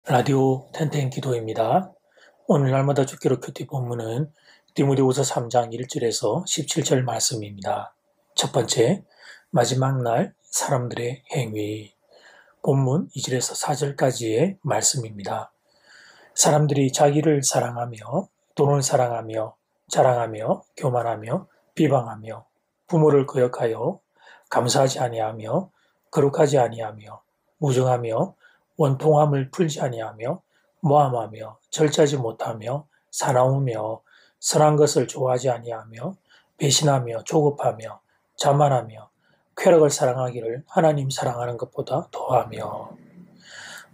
라디오 텐텐 기도입니다. 오늘 날마다 주기로 큐티 본문은 디모데후서 3장 1절에서 17절 말씀입니다. 첫 번째, 마지막 날 사람들의 행위. 본문 2절에서 4절까지의 말씀입니다. 사람들이 자기를 사랑하며 돈을 사랑하며 자랑하며 교만하며 비방하며 부모를 거역하여 감사하지 아니하며 거룩하지 아니하며 무정하며 원통함을 풀지 아니하며 모함하며 절제하지 못하며 사나우며 선한 것을 좋아하지 아니하며 배신하며 조급하며 자만하며 쾌락을 사랑하기를 하나님 사랑하는 것보다 더하며.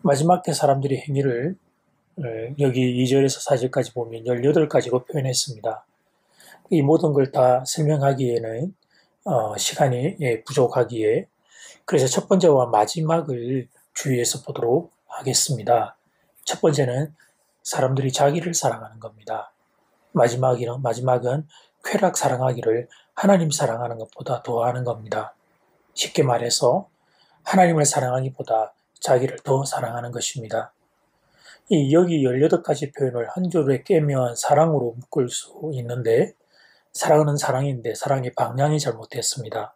마지막 때 사람들이 행위를 여기 2절에서 4절까지 보면 18가지로 표현했습니다. 이 모든 걸 다 설명하기에는 시간이 부족하기에 그래서 첫 번째와 마지막을 주의해서 보도록 하겠습니다. 첫 번째는 사람들이 자기를 사랑하는 겁니다. 마지막은 쾌락 사랑하기를 하나님 사랑하는 것보다 더하는 겁니다. 쉽게 말해서 하나님을 사랑하기보다 자기를 더 사랑하는 것입니다. 여기 18가지 표현을 한 줄에 깨면 사랑으로 묶을 수 있는데 사랑은 사랑인데 사랑의 방향이 잘못됐습니다.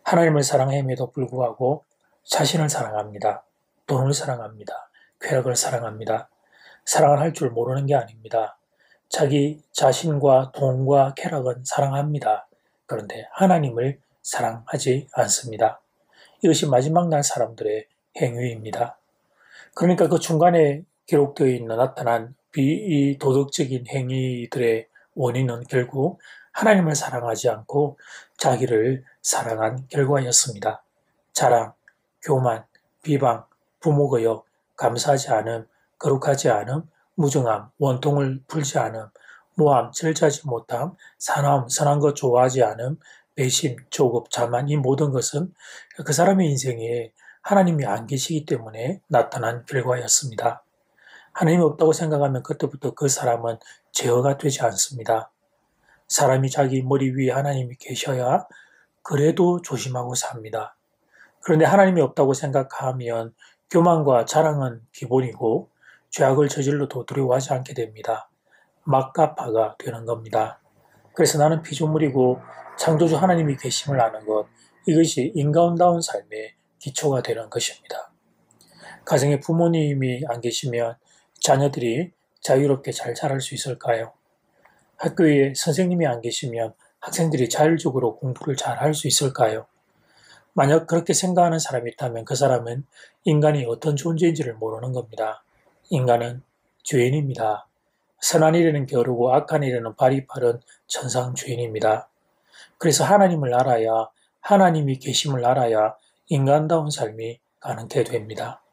하나님을 사랑함에도 불구하고 자신을 사랑합니다. 돈을 사랑합니다. 쾌락을 사랑합니다. 사랑을 할 줄 모르는 게 아닙니다. 자기 자신과 돈과 쾌락은 사랑합니다. 그런데 하나님을 사랑하지 않습니다. 이것이 마지막 날 사람들의 행위입니다. 그러니까 그 중간에 기록되어 있는 나타난 비도덕적인 행위들의 원인은 결국 하나님을 사랑하지 않고 자기를 사랑한 결과였습니다. 자랑, 교만, 비방, 부모 거역, 감사하지 않음, 거룩하지 않음, 무정함, 원통을 풀지 않음, 모함, 절제하지 못함, 사나움, 선한 것 좋아하지 않음, 배신, 조급, 자만, 이 모든 것은 그 사람의 인생에 하나님이 안 계시기 때문에 나타난 결과였습니다. 하나님이 없다고 생각하면 그때부터 그 사람은 제어가 되지 않습니다. 사람이 자기 머리 위에 하나님이 계셔야 그래도 조심하고 삽니다. 그런데 하나님이 없다고 생각하면 교만과 자랑은 기본이고 죄악을 저질러도 두려워하지 않게 됩니다. 막가파가 되는 겁니다. 그래서 나는 피조물이고 창조주 하나님이 계심을 아는 것, 이것이 인간다운 삶의 기초가 되는 것입니다. 가정에 부모님이 안 계시면 자녀들이 자유롭게 잘 자랄 수 있을까요? 학교에 선생님이 안 계시면 학생들이 자율적으로 공부를 잘 할 수 있을까요? 만약 그렇게 생각하는 사람이 있다면 그 사람은 인간이 어떤 존재인지를 모르는 겁니다. 인간은 죄인입니다. 선한 일에는 게으르고 악한 일에는 발이 빠른 천상 죄인입니다. 그래서 하나님을 알아야, 하나님이 계심을 알아야 인간다운 삶이 가능케 됩니다.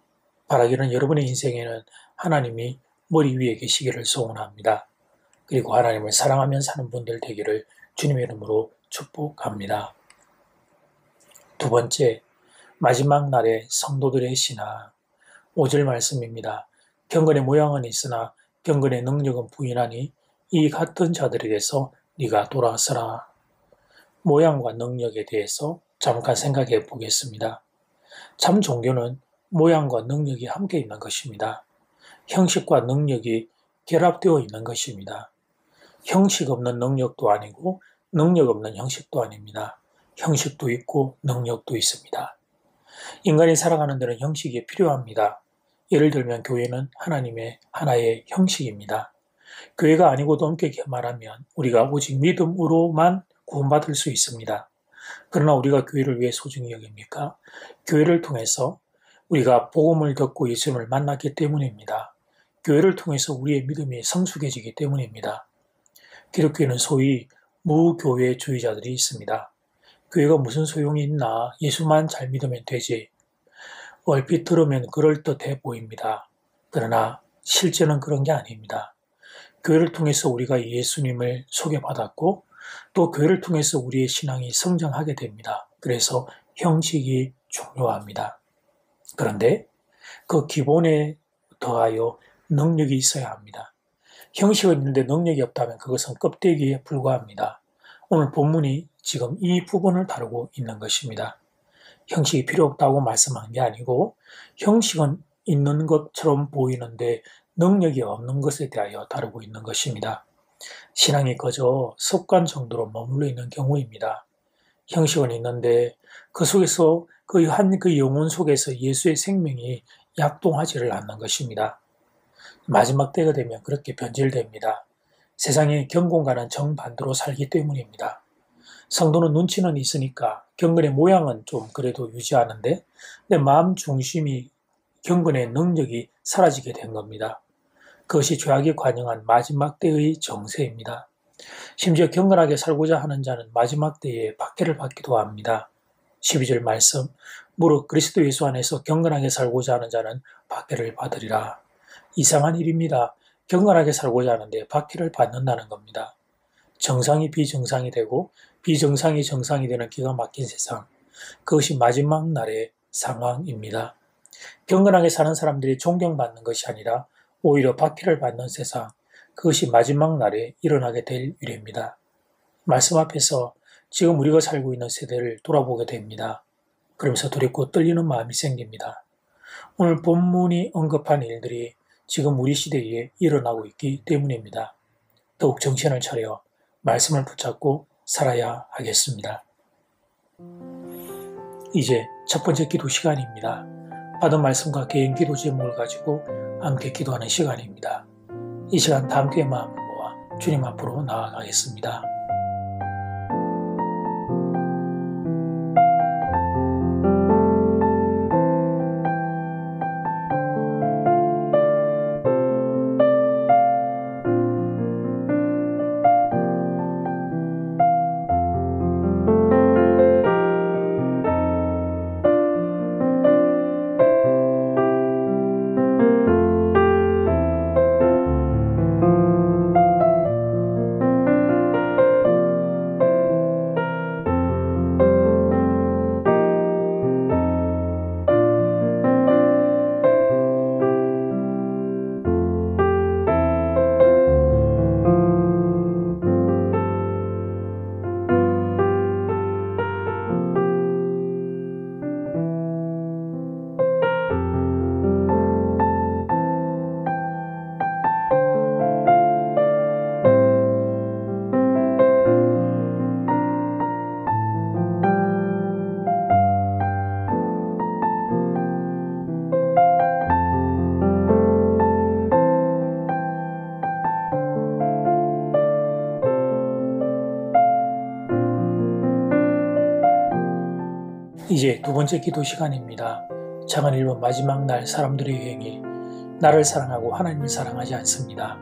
바라기는 여러분의 인생에는 하나님이 머리 위에 계시기를 소원합니다. 그리고 하나님을 사랑하며 사는 분들 되기를 주님의 이름으로 축복합니다. 두 번째, 마지막 날의 성도들의 신앙. 5절 말씀입니다. 경건의 모양은 있으나 경건의 능력은 부인하니 이 같은 자들에게서 네가 돌아서라. 모양과 능력에 대해서 잠깐 생각해 보겠습니다. 참 종교는 모양과 능력이 함께 있는 것입니다. 형식과 능력이 결합되어 있는 것입니다. 형식 없는 능력도 아니고 능력 없는 형식도 아닙니다. 형식도 있고 능력도 있습니다. 인간이 살아가는 데는 형식이 필요합니다. 예를 들면 교회는 하나님의 하나의 형식입니다. 교회가 아니고도 엄격히 말하면 우리가 오직 믿음으로만 구원받을 수 있습니다. 그러나 우리가 교회를 왜 소중히 여깁니까? 교회를 통해서 우리가 복음을 듣고 예수님을 만났기 때문입니다. 교회를 통해서 우리의 믿음이 성숙해지기 때문입니다. 기독교에는 소위 무교회주의자들이 있습니다. 교회가 무슨 소용이 있나? 예수만 잘 믿으면 되지. 얼핏 들으면 그럴듯해 보입니다. 그러나 실제는 그런 게 아닙니다. 교회를 통해서 우리가 예수님을 소개받았고 또 교회를 통해서 우리의 신앙이 성장하게 됩니다. 그래서 형식이 중요합니다. 그런데 그 기본에 더하여 능력이 있어야 합니다. 형식은 있는데 능력이 없다면 그것은 껍데기에 불과합니다. 오늘 본문이 지금 이 부분을 다루고 있는 것입니다. 형식이 필요 없다고 말씀한 게 아니고 형식은 있는 것처럼 보이는데 능력이 없는 것에 대하여 다루고 있는 것입니다. 신앙이 그저 습관 정도로 머물러 있는 경우입니다. 형식은 있는데 그 속에서 그 영혼 속에서 예수의 생명이 약동하지를 않는 것입니다. 마지막 때가 되면 그렇게 변질됩니다. 세상의 경공과는 정반대로 살기 때문입니다. 성도는 눈치는 있으니까 경건의 모양은 좀 그래도 유지하는데 내 마음 중심이 경건의 능력이 사라지게 된 겁니다. 그것이 죄악이 관영한 마지막 때의 정세입니다. 심지어 경건하게 살고자 하는 자는 마지막 때에 박해를 받기도 합니다. 12절 말씀, 무릇 그리스도 예수 안에서 경건하게 살고자 하는 자는 박해를 받으리라. 이상한 일입니다. 경건하게 살고자 하는데 박해를 받는다는 겁니다. 정상이 비정상이 되고 비정상이 정상이 되는 기가 막힌 세상, 그것이 마지막 날의 상황입니다. 경건하게 사는 사람들이 존경받는 것이 아니라 오히려 박해를 받는 세상, 그것이 마지막 날에 일어나게 될 일입니다. 말씀 앞에서 지금 우리가 살고 있는 세대를 돌아보게 됩니다. 그러면서 두렵고 떨리는 마음이 생깁니다. 오늘 본문이 언급한 일들이 지금 우리 시대에 일어나고 있기 때문입니다. 더욱 정신을 차려 말씀을 붙잡고 살아야 하겠습니다. 이제 첫 번째 기도 시간입니다. 받은 말씀과 개인 기도 제목을 가지고 함께 기도하는 시간입니다. 이 시간 다 함께 마음을 모아 주님 앞으로 나아가겠습니다. 이제 두 번째 기도 시간입니다. 장은 1번 마지막 날 사람들의 유행이 나를 사랑하고 하나님을 사랑하지 않습니다.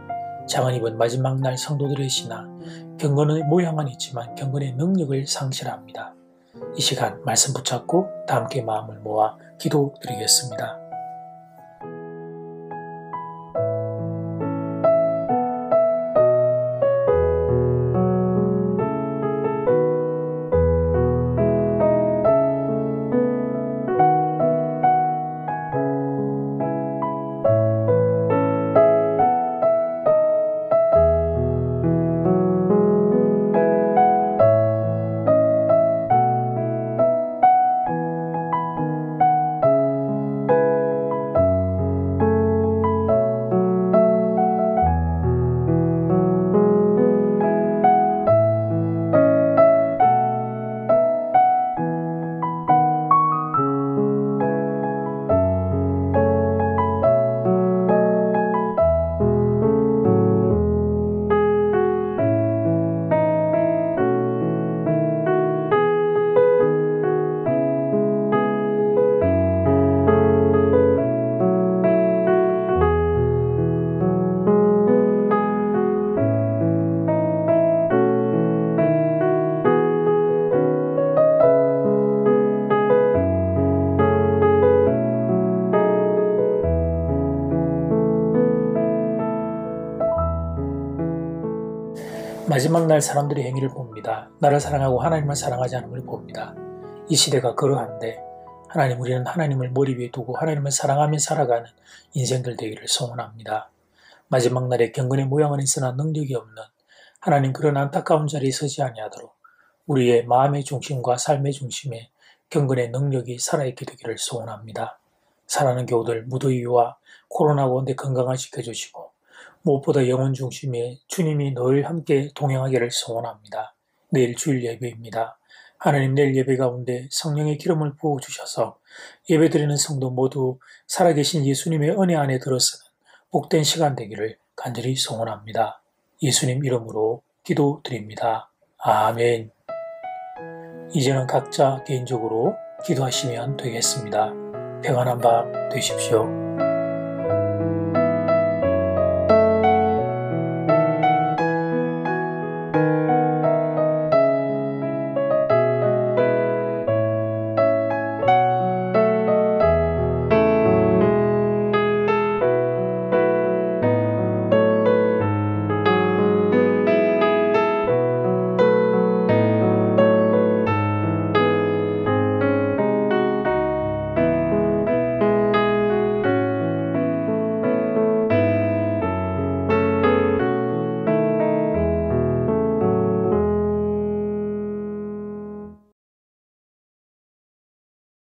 장은 2번 마지막 날 성도들의 신앙, 경건의 모양은 있지만 경건의 능력을 상실합니다. 이 시간 말씀 붙잡고 다 함께 마음을 모아 기도 드리겠습니다. 마지막 날 사람들의 행위를 봅니다. 나를 사랑하고 하나님을 사랑하지 않음을 봅니다. 이 시대가 그러한데 우리는 하나님을 머리 위에 두고 하나님을 사랑하며 살아가는 인생들 되기를 소원합니다. 마지막 날에 경건의 모양은 있으나 능력이 없는 하나님 그런 안타까운 자리에 서지 아니하도록 우리의 마음의 중심과 삶의 중심에 경건의 능력이 살아있게 되기를 소원합니다. 사랑하는 교우들 무더위와 코로나 가운데 건강을 지켜주시고 무엇보다 영혼 중심의 주님이 늘 함께 동행하기를 소원합니다. 내일 주일 예배입니다. 하나님 내일 예배 가운데 성령의 기름을 부어주셔서 예배드리는 성도 모두 살아계신 예수님의 은혜 안에 들어서는 복된 시간 되기를 간절히 소원합니다. 예수님 이름으로 기도드립니다. 아멘. 이제는 각자 개인적으로 기도하시면 되겠습니다. 평안한 밤 되십시오.